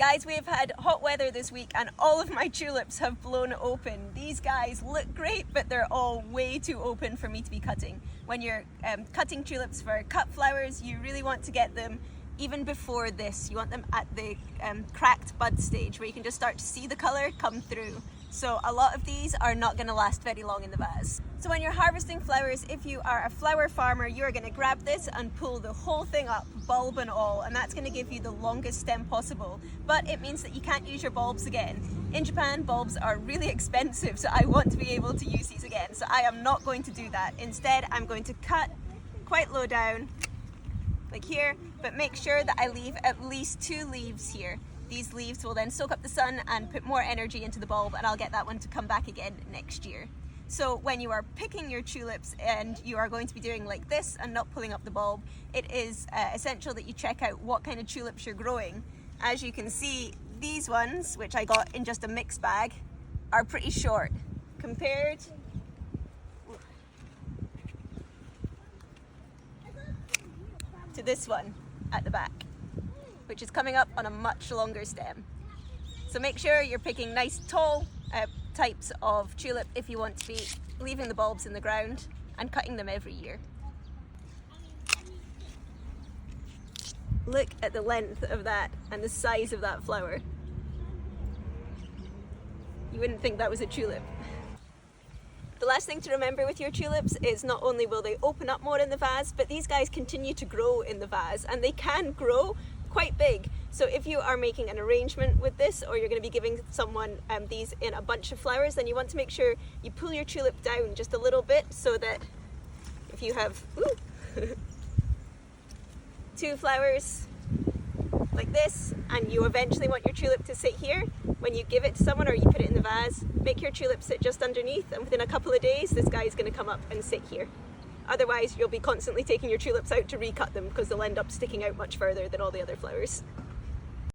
Guys, we've had hot weather this week and all of my tulips have blown open. These guys look great, but they're all way too open for me to be cutting. When you're cutting tulips for cut flowers, you really want to get them even before this. You want them at the cracked bud stage where you can just start to see the colour come through. So a lot of these are not going to last very long in the vase. So when you're harvesting flowers, if you are a flower farmer, you're going to grab this and pull the whole thing up, bulb and all, and that's going to give you the longest stem possible. But it means that you can't use your bulbs again. In Japan, bulbs are really expensive, so I want to be able to use these again. So I am not going to do that. Instead, I'm going to cut quite low down, like here, but make sure that I leave at least 2 leaves here. These leaves will then soak up the sun and put more energy into the bulb, and I'll get that one to come back again next year. So when you are picking your tulips and you are going to be doing like this and not pulling up the bulb, it is essential that you check out what kind of tulips you're growing. As you can see, these ones, which I got in just a mixed bag, are pretty short compared to this one at the back, which is coming up on a much longer stem. So make sure you're picking nice tall types of tulip if you want to be leaving the bulbs in the ground and cutting them every year. Look at the length of that and the size of that flower. You wouldn't think that was a tulip. The last thing to remember with your tulips is not only will they open up more in the vase, but these guys continue to grow in the vase, and they can grow quite big. So if you are making an arrangement with this, or you're going to be giving someone these in a bunch of flowers, then you want to make sure you pull your tulip down just a little bit, so that if you have 2 flowers like this, and you eventually want your tulip to sit here, when you give it to someone or you put it in the vase, make your tulip sit just underneath, and within a couple of days this guy is going to come up and sit here. Otherwise you'll be constantly taking your tulips out to recut them because they'll end up sticking out much further than all the other flowers.